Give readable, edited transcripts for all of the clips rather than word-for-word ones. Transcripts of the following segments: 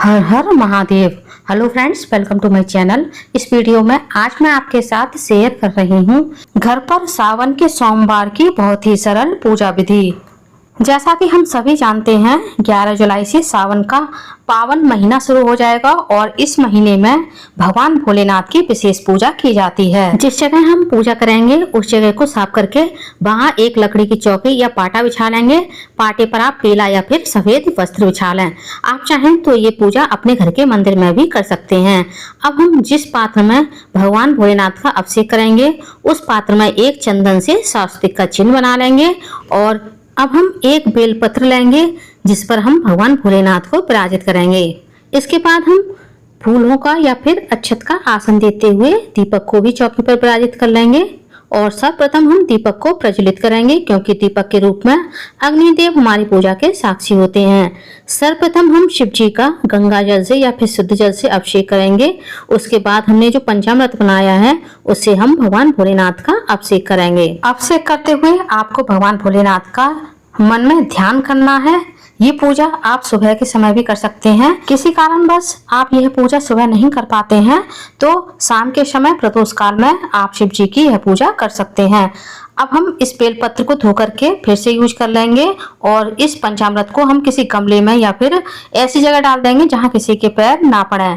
हर हर Mahadev. Hello friends, welcome to my channel. इस video में आज मैं आपके साथ शेयर कर रही हूँ घर पर सावन के सोमवार की बहुत ही सरल पूजा विधि। जैसा कि हम सभी जानते हैं 11 जुलाई से सावन का पावन महीना शुरू हो जाएगा और इस महीने में भगवान भोलेनाथ की विशेष पूजा की जाती है। जिस जगह हम पूजा करेंगे उस जगह को साफ करके वहां एक लकड़ी की चौकी या पाटा बिछा लेंगे। पाटे पर आप पीला या फिर सफेद वस्त्र बिछा लें। आप चाहें तो ये पूजा अपने घर के मंदिर में भी कर सकते हैं। अब हम जिस पात्र में भगवान भोलेनाथ का अभिषेक करेंगे उस पात्र में एक चंदन से स्वास्तिक का चिन्ह बना लेंगे और अब हम एक बेलपत्र लेंगे जिस पर हम भगवान भोलेनाथ को विराजित करेंगे। इसके बाद हम फूलों का या फिर अक्षत का आसन देते हुए दीपक को भी चौकी पर विराजित कर लेंगे और सर्वप्रथम हम दीपक को प्रज्वलित करेंगे क्योंकि दीपक के रूप में अग्निदेव हमारी पूजा के साक्षी होते हैं। सर्वप्रथम हम शिव जी का गंगा जल से या फिर शुद्ध जल से अभिषेक करेंगे। उसके बाद हमने जो पंचामृत बनाया है उससे हम भगवान भोलेनाथ का अभिषेक करेंगे। अभिषेक करते हुए आपको भगवान भोलेनाथ का मन में ध्यान करना है। ये पूजा आप सुबह के समय भी कर सकते हैं। किसी कारणवश आप यह पूजा सुबह नहीं कर पाते हैं तो शाम के समय प्रदोष काल में आप शिव जी की यह पूजा कर सकते हैं। अब हम इस बेलपत्र को धो करके फिर से यूज कर लेंगे और इस पंचामृत को हम किसी गमले में या फिर ऐसी जगह डाल देंगे जहाँ किसी के पैर ना पड़े।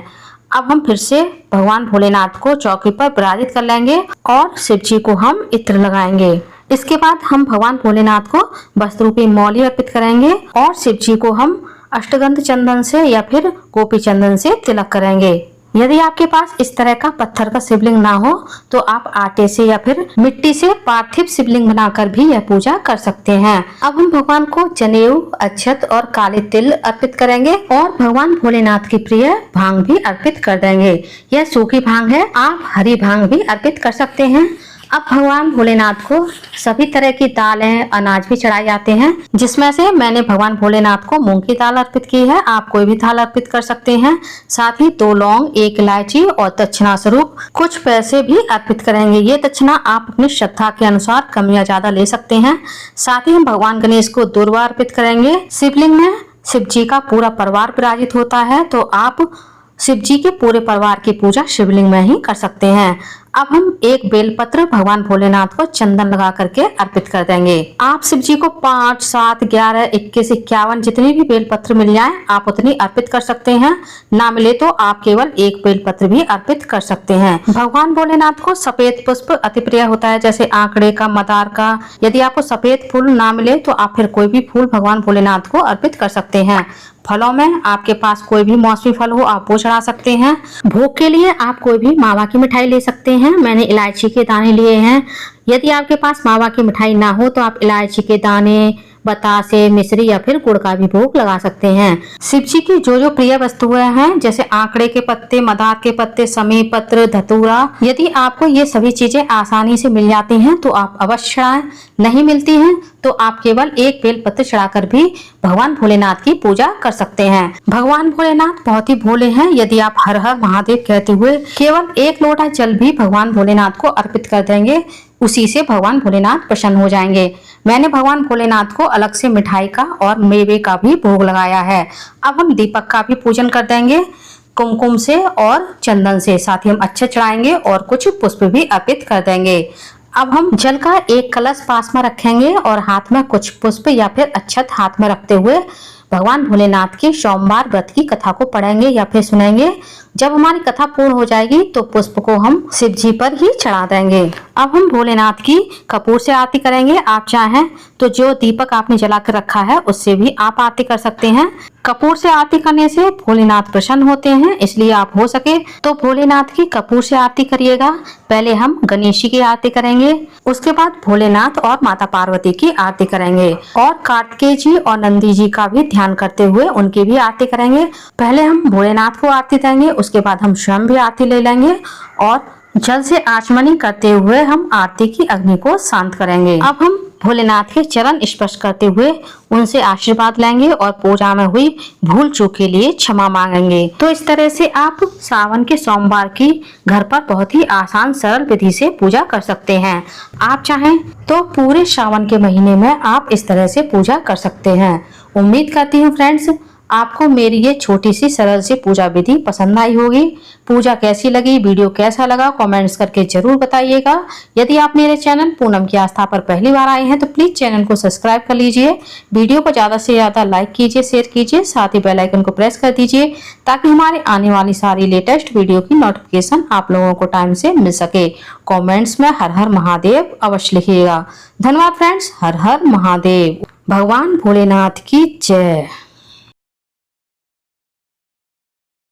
अब हम फिर से भगवान भोलेनाथ को चौकी पर विराजित कर लेंगे और शिव जी को हम इत्र लगाएंगे। इसके बाद हम भगवान भोलेनाथ को वस्त्र रूपी मौली अर्पित करेंगे और शिव जी को हम अष्टगंध चंदन से या फिर गोपी चंदन से तिलक करेंगे। यदि आपके पास इस तरह का पत्थर का शिवलिंग ना हो तो आप आटे से या फिर मिट्टी से पार्थिव शिवलिंग बनाकर भी यह पूजा कर सकते हैं। अब हम भगवान को जनेऊ, अक्षत और काले तिल अर्पित करेंगे और भगवान भोलेनाथ की प्रिय भांग भी अर्पित कर देंगे। यह सूखी भांग है, आप हरी भांग भी अर्पित कर सकते हैं। अब भगवान भोलेनाथ को सभी तरह की दालें, अनाज भी चढ़ाए जाते हैं जिसमें से मैंने भगवान भोलेनाथ को मूंग की दाल अर्पित की है। आप कोई भी दाल अर्पित कर सकते हैं। साथ ही 2 लौंग, 1 इलायची और दक्षिणा स्वरूप कुछ पैसे भी अर्पित करेंगे। ये दक्षिणा आप अपनी श्रद्धा के अनुसार कम या ज्यादा ले सकते हैं। साथ ही हम भगवान गणेश को दूर्वा अर्पित करेंगे। शिवलिंग में शिव जी का पूरा परिवार विराजित होता है तो आप शिव जी के पूरे परिवार की पूजा शिवलिंग में ही कर सकते हैं। अब हम एक बेलपत्र भगवान भोलेनाथ को चंदन लगा करके अर्पित कर देंगे। आप शिव जी को 5, 7, 11, 21, 51 जितनी भी बेलपत्र मिल जाए आप उतनी अर्पित कर सकते हैं। ना मिले तो आप केवल एक बेलपत्र भी अर्पित कर सकते हैं। भगवान भोलेनाथ को सफेद पुष्प अति प्रिय होता है, जैसे आंकड़े का, मदार का। यदि आपको सफेद फूल ना मिले तो आप फिर कोई भी फूल भगवान भोलेनाथ को अर्पित कर सकते हैं। फलों में आपके पास कोई भी मौसमी फल हो आप वो चढ़ा सकते हैं। भोग के लिए आप कोई भी मावा की मिठाई ले सकते हैं। मैंने इलायची के दाने लिए हैं। यदि आपके पास मावा की मिठाई ना हो तो आप इलायची के दाने, बतासे, मिश्री या फिर गुड़ का भी भोग लगा सकते हैं। शिव जी की जो प्रिय वस्तुएं हैं जैसे आंकड़े के पत्ते, मदार के पत्ते, समी पत्र, धतूरा, यदि आपको ये सभी चीजें आसानी से मिल जाती हैं तो आप अवश्य चढ़ाएं। नहीं मिलती हैं तो आप केवल एक बेलपत्र चढ़ाकर भी भगवान भोलेनाथ की पूजा कर सकते हैं। भगवान भोलेनाथ बहुत ही भोले हैं। यदि आप हर हर महादेव कहते हुए केवल 1 लोटा जल भी भगवान भोलेनाथ को अर्पित कर देंगे उसी से भगवान भोलेनाथ प्रसन्न हो जाएंगे। मैंने भगवान भोलेनाथ को अलग से मिठाई का और मेवे का भी भोग लगाया है। अब हम दीपक का भी पूजन कर देंगे कुमकुम से और चंदन से। साथ ही हम अक्षत चढ़ाएंगे और कुछ पुष्प भी अर्पित कर देंगे। अब हम जल का एक कलश पास में रखेंगे और हाथ में कुछ पुष्प या फिर अक्षत हाथ में रखते हुए भगवान भोलेनाथ की सोमवार व्रत की कथा को पढ़ेंगे या फिर सुनेंगे। जब हमारी कथा पूर्ण हो जाएगी तो पुष्प को हम शिव जी पर ही चढ़ा देंगे। अब हम भोलेनाथ की कपूर से आरती करेंगे। आप चाहें तो जो दीपक आपने जला कर रखा है उससे भी आप आरती कर सकते हैं। कपूर से आरती करने से भोलेनाथ प्रसन्न होते हैं, इसलिए आप हो सके तो भोलेनाथ की कपूर से आरती करिएगा। पहले हम गणेश जी की आरती करेंगे, उसके बाद भोलेनाथ और माता पार्वती की आरती करेंगे और कार्तिकेय जी और नंदी जी का भी ध्यान करते हुए उनकी भी आरती करेंगे। पहले हम भोलेनाथ को आरती देंगे, उसके बाद हम स्वयं भी आरती ले लेंगे और जल से आचमनी करते हुए हम आरती की अग्नि को शांत करेंगे। अब हम भोलेनाथ के चरण स्पर्श करते हुए उनसे आशीर्वाद लेंगे और पूजा में हुई भूल चूक के लिए क्षमा मांगेंगे। तो इस तरह से आप सावन के सोमवार की घर पर बहुत ही आसान सरल विधि से पूजा कर सकते हैं। आप चाहें तो पूरे सावन के महीने में आप इस तरह से पूजा कर सकते हैं। उम्मीद करती हूँ फ्रेंड्स आपको मेरी ये छोटी सी सरल सी पूजा विधि पसंद आई होगी। पूजा कैसी लगी, वीडियो कैसा लगा, कमेंट्स करके जरूर बताइएगा। यदि आप मेरे चैनल पूनम की आस्था पर पहली बार आए हैं तो प्लीज चैनल को सब्सक्राइब कर लीजिए। वीडियो को ज्यादा से ज्यादा लाइक कीजिए, शेयर कीजिए, साथ ही बेल आइकन को प्रेस कर दीजिए ताकि हमारे आने वाली सारी लेटेस्ट वीडियो की नोटिफिकेशन आप लोगों को टाइम से मिल सके। कॉमेंट्स में हर हर महादेव अवश्य लिखिएगा। धन्यवाद फ्रेंड्स। हर हर महादेव। भगवान भोलेनाथ की जय।